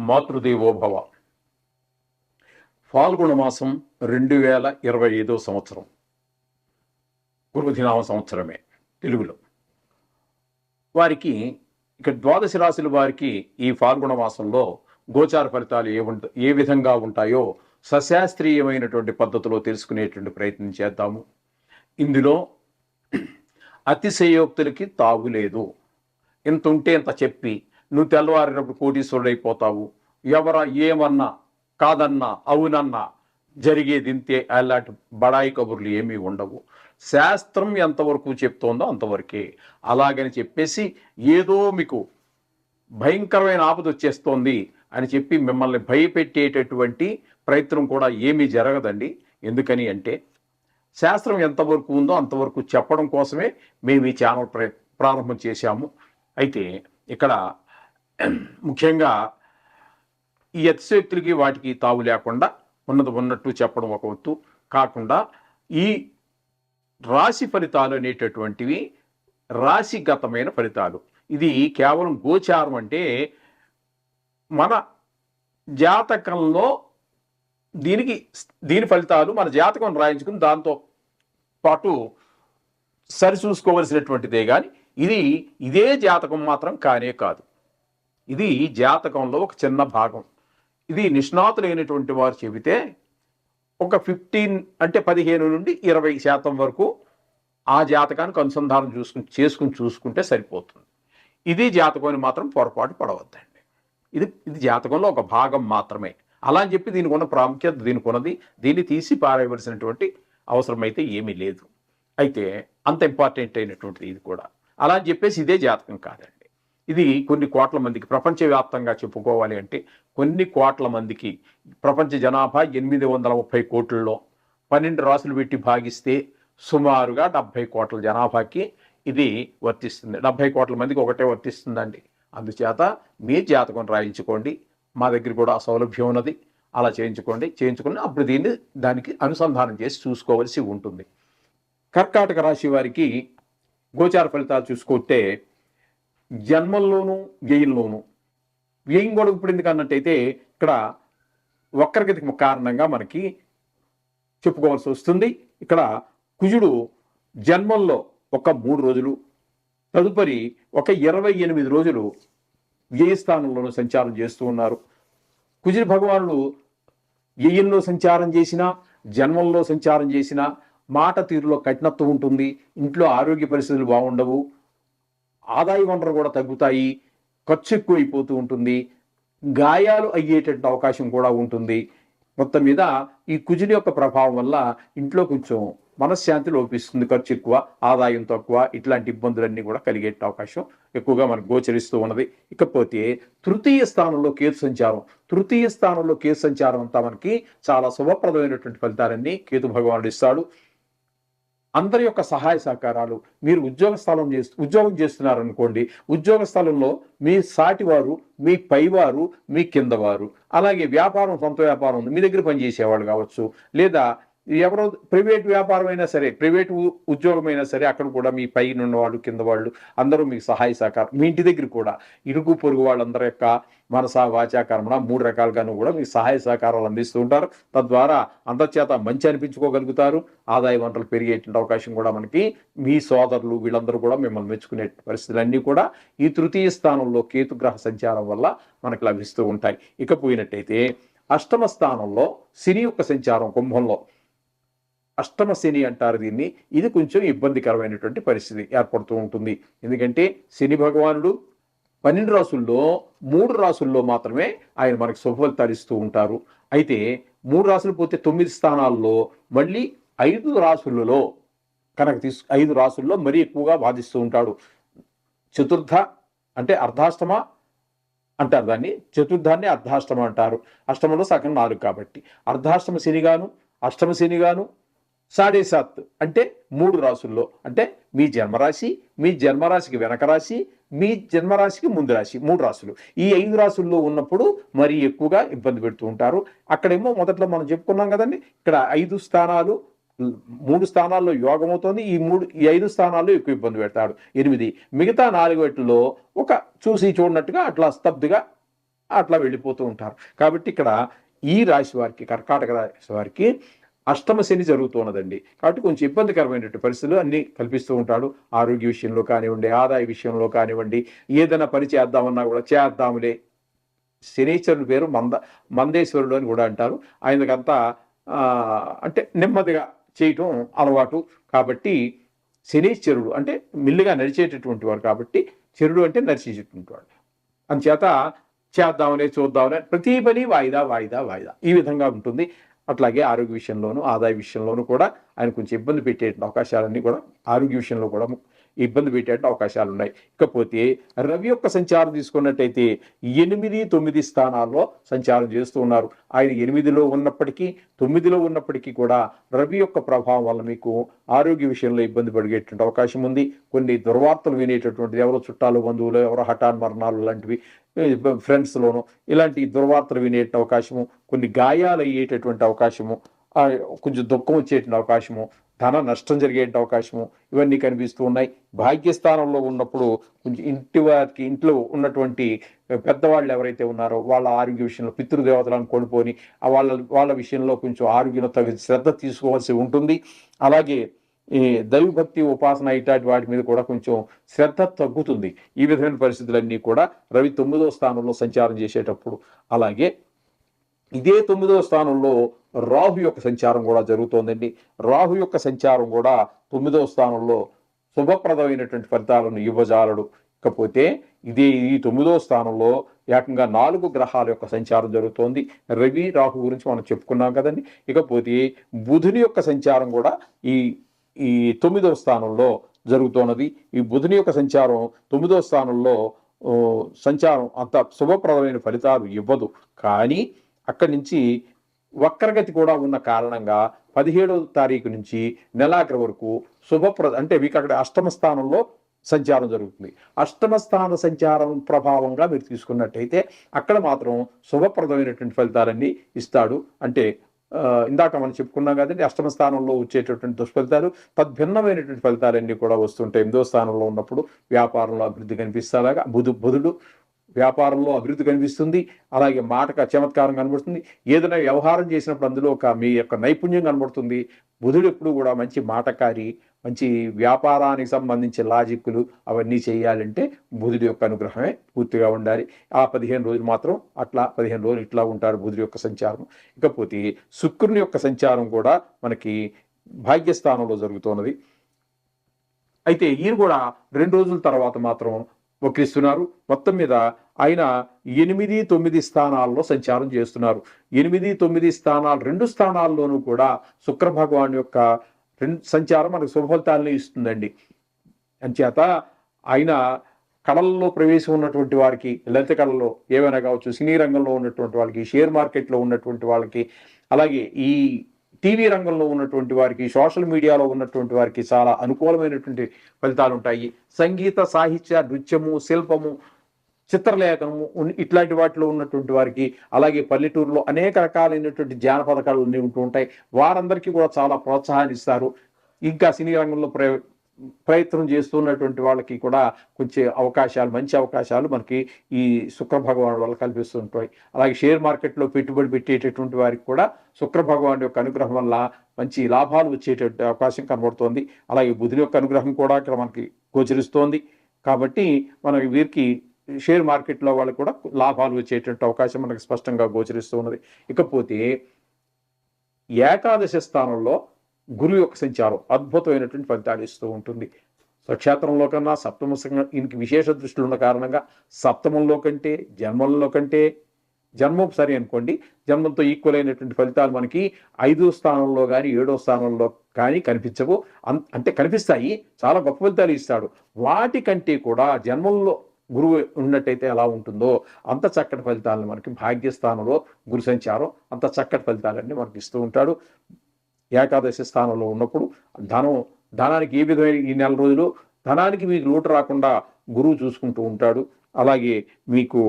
మాతృదేవోభవ. ఫాల్గుణ మాసం 2025 సంవత్సరం, గురుదినామ సంవత్సరమే తెలుగులో. వారికి ఇక ద్వాదశ రాశుల వారికి ఈ ఫాల్గుణ మాసంలో గోచార ఫలితాలు ఏ విధంగా ఉంటాయో సశాస్త్రీయమైనటువంటి పద్ధతిలో తెలుసుకునేటువంటి ప్రయత్నం చేద్దాము. ఇందులో అతిశయోక్తులకి తావులేదు. ఇంత ఉంటే ఇంత చెప్పి నువ్వు తెల్లవారినప్పుడు కోటీశ్వరుడైపోతావు, ఏమన్నా కాదన్నా అవునన్నా జరిగేది ఇంతే, అలాంటి బడాయి కబుర్లు ఏమీ ఉండవు. శాస్త్రం ఎంతవరకు చెప్తోందో అంతవరకే. అలాగని చెప్పేసి ఏదో మీకు భయంకరమైన ఆపద వచ్చేస్తోంది అని చెప్పి మిమ్మల్ని భయపెట్టేటటువంటి ప్రయత్నం కూడా ఏమీ జరగదండి. ఎందుకని అంటే శాస్త్రం ఎంతవరకు ఉందో అంతవరకు చెప్పడం కోసమే మేము ఈ ఛానల్ ప్రారంభం చేశాము. అయితే ఇక్కడ ముఖ్యంగా ఈ అతిశయోక్తులకి వాటికి తావు లేకుండా ఉన్నది ఉన్నట్టు చెప్పడం ఒక వంతు కాకుండా, ఈ రాశి ఫలితాలు అనేటటువంటివి రాశిగతమైన ఫలితాలు. ఇది కేవలం గోచారం అంటే మన జాతకంలో దీని ఫలితాలు మన జాతకం రాయించుకుని దాంతో పాటు సరిచూసుకోవలసినటువంటిదే కానీ ఇదే జాతకం మాత్రం కానే కాదు. ఇది జాతకంలో ఒక చిన్న భాగం. ఇది నిష్ణాతులైనటువంటి వారు చెబితే ఒక 15 నుండి 20% వరకు ఆ జాతకానికి అనుసంధానం చూసుకుంటే సరిపోతుంది. ఇది జాతకం అని మాత్రం పొరపాటు పడవద్దండి. ఇది జాతకంలో ఒక భాగం మాత్రమే. అలా అని చెప్పి దీనికి ఉన్న ప్రాముఖ్యత దీనికి ఉన్నది, దీన్ని తీసి పారేయవలసినటువంటి అవసరం అయితే ఏమీ లేదు. అయితే అంత ఇంపార్టెంట్ అయినటువంటిది ఇది కూడా. అలా అని చెప్పేసి ఇదే జాతకం కాదండి. ఇది కొన్ని కోట్ల మందికి, ప్రపంచవ్యాప్తంగా చెప్పుకోవాలి అంటే కొన్ని కోట్ల మందికి, ప్రపంచ జనాభా 830 కోట్లలో 12 రాసులు పెట్టి భాగిస్తే సుమారుగా 70 కోట్ల జనాభాకి ఇది వర్తిస్తుంది. 70 కోట్ల మందికి ఒకటే వర్తిస్తుందండి. అందుచేత మీ జాతకం రాయించుకోండి. మా దగ్గర కూడా ఆ సౌలభ్యం ఉన్నది. అలా చేయించుకుని అప్పుడు దానికి అనుసంధానం చేసి చూసుకోవలసి ఉంటుంది. కర్కాటక రాశి వారికి గోచార ఫలితాలు చూసుకుంటే జన్మల్లోనూ వ్యయంలోనూ, వ్యయం కూడా ఇప్పుడు ఎందుకు అన్నట్టయితే ఇక్కడ వక్రగతికి కారణంగా మనకి చెప్పుకోవాల్సి వస్తుంది. ఇక్కడ కుజుడు జన్మంలో ఒక 3 రోజులు, తదుపరి ఒక 28 రోజులు వ్యయస్థానంలోనూ సంచారం చేస్తూ ఉన్నారు. కుజుడు భగవానుడు వ్యయంలో సంచారం చేసినా, జన్మంలో సంచారం చేసినా మాట తీరులో కఠినత్వం ఉంటుంది. ఇంట్లో ఆరోగ్య పరిస్థితులు బాగుండవు, ఆదాయ వనరులు కూడా తగ్గుతాయి, ఖర్చు ఎక్కువైపోతూ ఉంటుంది, గాయాలు అయ్యేటటువంటి అవకాశం కూడా ఉంటుంది. మొత్తం మీద ఈ కుజుని యొక్క ప్రభావం వల్ల ఇంట్లో కొంచెం మనశ్శాంతి లోపిస్తుంది, ఖర్చు ఎక్కువ, ఆదాయం తక్కువ, ఇట్లాంటి ఇబ్బందులన్నీ కూడా కలిగే అవకాశం ఎక్కువగా మనకు గోచరిస్తూ ఉన్నది. ఇకపోతే తృతీయ స్థానంలో కేతు సంచారం అంతా మనకి చాలా శుభప్రదమైనటువంటి ఫలితాలన్నీ కేతు భగవానుడు ఇస్తాడు. అందరి యొక్క సహాయ సహకారాలు, మీరు ఉద్యోగం చేస్తున్నారనుకోండి, ఉద్యోగ స్థలంలో మీ సాటివారు, మీ పైవారు, మీ కిందవారు, అలాగే వ్యాపారం, సొంత వ్యాపారం ఉంది, మీ దగ్గర పనిచేసేవాళ్ళు కావచ్చు, లేదా ఎవరో ప్రైవేట్ వ్యాపారం అయినా సరే, ప్రైవేట్ ఉద్యోగం అయినా సరే, అక్కడ కూడా మీ పైన ఉన్నవాళ్ళు, కింద వాళ్ళు అందరూ మీకు సహాయ సహకారం. మీ ఇంటి దగ్గర కూడా ఇరుగు పొరుగు వాళ్ళందరి యొక్క మనస, వాచా, కర్మణ 3 రకాలుగాను కూడా మీకు సహాయ సహకారాలు అందిస్తూ ఉంటారు. తద్వారా అందరిచేత మంచి అనిపించుకోగలుగుతారు. ఆదాయ వనరులు పెరిగేటువంటి అవకాశం కూడా మనకి, మీ సోదరులు వీళ్ళందరూ కూడా మిమ్మల్ని మెచ్చుకునే పరిస్థితులన్నీ కూడా ఈ తృతీయ స్థానంలో కేతుగ్రహ సంచారం వల్ల మనకు లభిస్తూ ఉంటాయి. ఇకపోయినట్టయితే అష్టమ స్థానంలో శని యొక్క సంచారం, కుంభంలో అష్టమ శని అంటారు దీన్ని. ఇది కొంచెం ఇబ్బందికరమైనటువంటి పరిస్థితి ఏర్పడుతూ ఉంటుంది. ఎందుకంటే శని భగవానుడు 12 రాసుల్లో 3 రాసుల్లో మాత్రమే ఆయన మనకు శుభఫలితాలు ఇస్తూ ఉంటారు. అయితే 3 రాసులు పోతే 9 స్థానాల్లో మళ్ళీ 5 రాసులలో కనుక 5 రాసుల్లో మరీ ఎక్కువగా బాధిస్తూ ఉంటాడు. చతుర్థ అంటే అర్ధాష్టమ అంటారు దాన్ని, చతుర్థాన్ని అర్ధాష్టమ అంటారు. అష్టమంలో సగం 4 కాబట్టి అర్ధాష్టమ శనిగాను, అష్టమ శనిగాను, 7.5 అంటే 3 రాసుల్లో, అంటే మీ జన్మరాశి, మీ జన్మరాశికి వెనక రాశి, మీ జన్మరాశికి ముందు రాశి, 3 రాశులు. ఈ 5 రాశుల్లో ఉన్నప్పుడు మరీ ఎక్కువగా ఇబ్బంది పెడుతూ ఉంటారు. అక్కడేమో మొదట్లో మనం చెప్పుకున్నాం కదండి, ఇక్కడ 5 స్థానాలు, 3 స్థానాల్లో యోగం అవుతుంది, ఈ 5 స్థానాల్లో ఎక్కువ ఇబ్బంది పెడతాడు. 8 మిగతా 4 వాటిల్లో ఒక చూసి చూడనట్టుగా అట్లా స్తబ్దుగా అట్లా వెళ్ళిపోతూ ఉంటారు. కాబట్టి ఇక్కడ ఈ రాశి వారికి, కర్కాటక రాశి వారికి అష్టమ శని జరుగుతున్నదండి. కాబట్టి కొంచెం ఇబ్బందికరమైనటువంటి పరిస్థితులు అన్నీ కల్పిస్తూ ఉంటాడు. ఆరోగ్య విషయంలో కానివ్వండి, ఆదాయ విషయంలో కానివ్వండి, ఏదైనా పని చేద్దామన్నా కూడా చేద్దాంలే. శనీశ్వరుని పేరు మందేశ్వరుడు అని కూడా అంటారు. ఆయనకంతా అంటే నెమ్మదిగా చేయటం అలవాటు. కాబట్టి శనీశ్వరుడు అంటే మెల్లిగా నడిచేటటువంటి వాడు, కాబట్టి చరుడు అంటే నడిచేటటువంటి వాడు. అందుచేత చేద్దామనే చూద్దామనే ప్రతి పని వాయిదా వాయిదా వాయిదా ఈ విధంగా ఉంటుంది. అట్లాగే ఆరోగ్య విషయంలోనూ ఆదాయ విషయంలోనూ కూడా ఆయన కొంచెం ఇబ్బంది పెట్టే అవకాశాలన్నీ కూడా ఆరోగ్య విషయంలో కూడా ఇబ్బంది పెట్టే అవకాశాలు ఉన్నాయి. ఇకపోతే రవి యొక్క సంచారం తీసుకున్నట్టయితే 8, 9 స్థానాల్లో సంచారం చేస్తూ ఉన్నారు. ఆయన 8లో ఉన్నప్పటికీ 9లో ఉన్నప్పటికీ కూడా రవి యొక్క ప్రభావం వల్ల మీకు ఆరోగ్య విషయంలో ఇబ్బంది పడిగేటువంటి అవకాశం ఉంది. కొన్ని దుర్వార్తలు వినేటటువంటిది, ఎవరో చుట్టాలు బంధువులు ఎవరో హఠాన్ మరణాలు లాంటివి ఫ్రెండ్స్లోనూ ఇలాంటి దుర్వార్తలు వినే అవకాశము, కొన్ని గాయాలు అయ్యేటటువంటి అవకాశము, కొంచెం దుఃఖం వచ్చేటువంటి అవకాశము, ధన నష్టం జరిగే అవకాశము ఇవన్నీ కనిపిస్తూ ఉన్నాయి. భాగ్యస్థానంలో ఉన్నప్పుడు కొంచెం ఇంట్లో ఉన్నటువంటి పెద్దవాళ్ళు ఎవరైతే ఉన్నారో వాళ్ళ ఆరోగ్య విషయంలో పితృదేవతలను కోల్పోని వాళ్ళ విషయంలో కొంచెం ఆరోగ్యం తగిన శ్రద్ధ తీసుకోవాల్సి ఉంటుంది. అలాగే ఈ దైవభక్తి ఉపాసన ఇట్లాంటి వాటి మీద కూడా కొంచెం శ్రద్ధ తగ్గుతుంది. ఈ విధమైన పరిస్థితులన్నీ కూడా రవి 9వ స్థానంలో సంచారం చేసేటప్పుడు, అలాగే ఇదే 9వ స్థానంలో రాహు యొక్క సంచారం కూడా జరుగుతోందండి. రాహు యొక్క సంచారం కూడా 9వ స్థానంలో శుభప్రదమైనటువంటి ఫలితాలను ఇవ్వజాలడు. ఇకపోతే ఈ 9వ స్థానంలో ఏకంగా 4 గ్రహాల యొక్క సంచారం జరుగుతోంది. రవి రాహు గురించి మనం చెప్పుకున్నాం కదండి. ఇకపోతే బుధుని యొక్క సంచారం కూడా ఈ 9వ స్థానంలో జరుగుతున్నది. ఈ బుధుని యొక్క సంచారం 9వ స్థానంలో సంచారం అంత శుభప్రదమైన ఫలితాలు ఇవ్వదు. కానీ అక్కడి నుంచి వక్రగతి కూడా ఉన్న కారణంగా 17వ తారీఖు నుంచి నెలాఖరు వరకు అంటే మీకు అక్కడ అష్టమ స్థానంలో సంచారం జరుగుతుంది. అష్టమ స్థాన సంచారం ప్రభావంగా మీరు తీసుకున్నట్టయితే అక్కడ మాత్రం శుభప్రదమైనటువంటి ఫలితాలన్నీ ఇస్తాడు. అంటే ఇందాక మనం చెప్పుకున్నాం కదండి, అష్టమ స్థానంలో వచ్చేటటువంటి దుష్ఫలితాలు తద్భిన్నమైనటువంటి ఫలితాలన్నీ కూడా వస్తుంటాయి. 8వ స్థానంలో ఉన్నప్పుడు వ్యాపారంలో అభివృద్ధి కనిపిస్తాలాగా బుధుడు వ్యాపారంలో అభివృద్ధి కనిపిస్తుంది. అలాగే మాటక చమత్కారం కనబడుతుంది. ఏదైనా వ్యవహారం చేసినప్పుడు అందులో మీ యొక్క నైపుణ్యం కనబడుతుంది. బుధుడు ఎప్పుడు కూడా మంచి మాటకారి, మంచి వ్యాపారానికి సంబంధించిన లాజిక్లు అవన్నీ చేయాలంటే బుధుడి యొక్క అనుగ్రహమే పూర్తిగా ఉండాలి. ఆ 15 రోజులు మాత్రం అట్లా 15 రోజులు ఇట్లా ఉంటారు బుధుడి యొక్క సంచారం. ఇకపోతే శుక్రుని యొక్క సంచారం కూడా మనకి భాగ్యస్థానంలో జరుగుతున్నది. అయితే ఈయన కూడా 2 రోజుల తర్వాత మాత్రం వక్రిస్తున్నారు. మొత్తం మీద ఆయన 8, 9 స్థానాల్లో సంచారం చేస్తున్నారు. 8, 9 స్థానాలు 2 స్థానాల్లోనూ కూడా శుక్ర భగవాన్ యొక్క సంచారం మనకు శుభఫలితాలను ఇస్తుందండి. అంచేత ఆయన కళల్లో ప్రవేశం ఉన్నటువంటి వారికి, లలిత కళల్లో ఏమైనా కావచ్చు, సినీ రంగంలో ఉన్నటువంటి వాళ్ళకి, షేర్ మార్కెట్లో ఉన్నటువంటి వాళ్ళకి, అలాగే ఈ టీవీ రంగంలో ఉన్నటువంటి వారికి, సోషల్ మీడియాలో ఉన్నటువంటి వారికి చాలా అనుకూలమైనటువంటి ఫలితాలు ఉంటాయి. సంగీత, సాహిత్య, నృత్యము, శిల్పము, చిత్రలేఖనము ఇట్లాంటి వాటిలో ఉన్నటువంటి వారికి, అలాగే పల్లెటూరులో అనేక రకాలైనటువంటి జానపద కళలు ఉంటూ ఉంటాయి. వారందరికీ కూడా చాలా ప్రోత్సాహాన్ని ఇస్తారు. ఇంకా సినీ రంగంలో ప్రయత్నం చేస్తున్నటువంటి వాళ్ళకి కూడా కొంచెం మంచి అవకాశాలు మనకి ఈ శుక్ర భగవాన్ వల్ల కల్పిస్తుంటాయి. అలాగే షేర్ మార్కెట్లో పెట్టుబడి పెట్టేటటువంటి వారికి కూడా శుక్ర భగవాన్ యొక్క అనుగ్రహం వల్ల మంచి లాభాలు వచ్చేటటువంటి అవకాశం కనబడుతోంది. అలాగే బుధుని యొక్క అనుగ్రహం కూడా ఇక్కడ మనకి గోచరిస్తోంది. కాబట్టి మనకి వీరికి షేర్ మార్కెట్లో వాళ్ళకి కూడా లాభాలు వచ్చేటువంటి అవకాశం మనకు స్పష్టంగా గోచరిస్తూ ఉన్నది. ఇకపోతే ఏకాదశ స్థానంలో గురువు యొక్క సంచారం అద్భుతమైనటువంటి ఫలితాలు ఇస్తూ ఉంటుంది. స్వక్షేత్రంలో కన్నా సప్తమ ఈయనకి విశేష దృష్టిలు ఉన్న కారణంగా సప్తమంలో కంటే జన్మం సరి అనుకోండి, జన్మంతో ఈక్వల్ అయినటువంటి ఫలితాలు మనకి 5వ స్థానంలో కానీ 7వ స్థానంలో కానీ కనిపించవు. అంటే కనిపిస్తాయి, చాలా గొప్ప ఫలితాలు ఇస్తాడు. వాటికంటే కూడా జన్మంలో గురువు ఉన్నట్టయితే ఎలా ఉంటుందో అంత చక్కటి ఫలితాలను మనకి భాగ్యస్థానంలో గురు సంచారం అంత చక్కటి ఫలితాలన్నీ మనకి ఇస్తూ ఉంటాడు. ఏకాదశి స్థానంలో ఉన్నప్పుడు ధనానికి ఏ విధమైన ఈ నెల రోజులు ధనానికి మీకు లోటు రాకుండా గురువు చూసుకుంటూ ఉంటాడు. అలాగే మీకు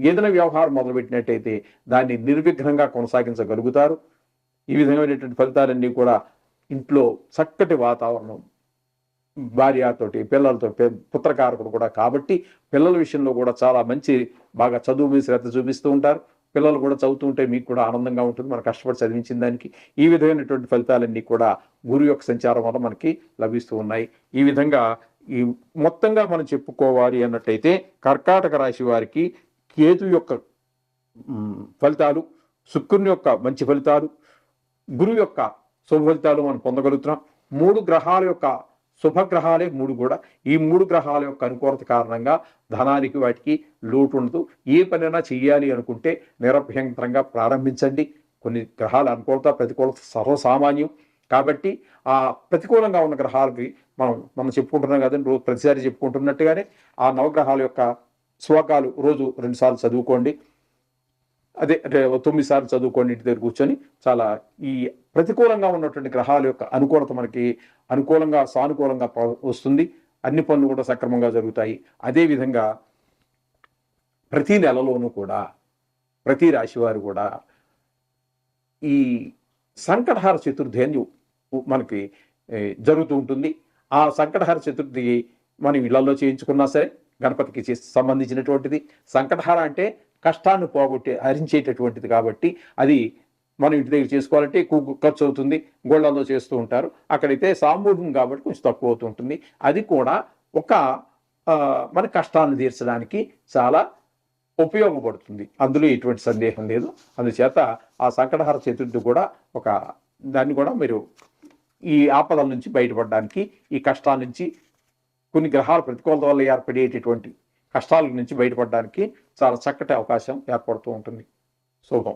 ఏదైనా వ్యవహారం మొదలుపెట్టినట్టయితే దాన్ని నిర్విఘ్నంగా కొనసాగించగలుగుతారు. ఈ విధమైనటువంటి ఫలితాలన్నీ కూడా ఇంట్లో చక్కటి వాతావరణం, భార్యతోటి పిల్లలతో పుత్రకారకుడు కూడా కాబట్టి పిల్లల విషయంలో కూడా చాలా మంచి బాగా చదువు మీద శ్రద్ధ చూపిస్తూ ఉంటారు. పిల్లలు కూడా చదువుతూ ఉంటే మీకు కూడా ఆనందంగా ఉంటుంది, మనం కష్టపడి చదివించిన దానికి. ఈ విధమైనటువంటి ఫలితాలన్నీ కూడా గురువు యొక్క సంచారం వల్ల మనకి లభిస్తూ ఉన్నాయి. ఈ విధంగా ఈ మొత్తంగా మనం చెప్పుకోవాలి అన్నట్టయితే కర్కాటక రాశి వారికి కేతు యొక్క ఫలితాలు, శుక్రుని యొక్క మంచి ఫలితాలు, గురువు యొక్క శుభ ఫలితాలు మనం పొందగలుగుతున్నాం. 3 గ్రహాల యొక్క శుభగ్రహాలే 3 కూడా. ఈ 3 గ్రహాల యొక్క అనుకూలత కారణంగా ధనానికి వాటికి లోటు ఉండదు. ఏ పనైనా చెయ్యాలి అనుకుంటే నిరభ్యంతరంగా ప్రారంభించండి. కొన్ని గ్రహాల అనుకూలత ప్రతికూలత సర్వసామాన్యం కాబట్టి ఆ ప్రతికూలంగా ఉన్న గ్రహాలకి మనం చెప్పుకుంటున్నాం కదండి, రోజు ప్రతిసారి చెప్పుకుంటున్నట్టుగానే ఆ నవగ్రహాల యొక్క శ్లోకాలు రోజు 2 సార్లు చదువుకోండి. అదే అంటే 9 సార్లు చదువుకోండి ఇంటి దగ్గర కూర్చొని. చాలా ఈ ప్రతికూలంగా ఉన్నటువంటి గ్రహాల యొక్క అనుకూలత మనకి అనుకూలంగా సానుకూలంగా వస్తుంది. అన్ని పనులు కూడా సక్రమంగా జరుగుతాయి. అదేవిధంగా ప్రతి నెలలోనూ కూడా ప్రతి రాశి వారు కూడా ఈ సంకటహార చతుర్థి అని మనకి జరుగుతూ ఉంటుంది. ఆ సంకటహార చతుర్థి మనం ఇళ్లలో చేయించుకున్నా సరే గణపతికి సంబంధించినటువంటిది. సంకటహార అంటే కష్టాన్ని హరించేటటువంటిది కాబట్టి అది మనం ఇంటి దగ్గర చేసుకోవాలంటే ఎక్కువ ఖర్చు అవుతుంది. గోళ్ళలో చేస్తూ ఉంటారు. అక్కడైతే సామూహికం కాబట్టి కొంచెం తక్కువ అవుతూ ఉంటుంది. అది కూడా ఒక మన కష్టాన్ని తీర్చడానికి చాలా ఉపయోగపడుతుంది. అందులో ఎటువంటి సందేహం లేదు. అందుచేత ఆ సంకటహార చతుర్థి కూడా దాన్ని కూడా మీరు ఈ ఆపదల నుంచి బయటపడడానికి, ఈ కష్టాల నుంచి, కొన్ని గ్రహాల ప్రతికూలత వల్ల ఏర్పడేటటువంటి కష్టాల నుంచి బయటపడడానికి చాలా చక్కటి అవకాశం ఏర్పడుతూ ఉంటుంది. శుభం.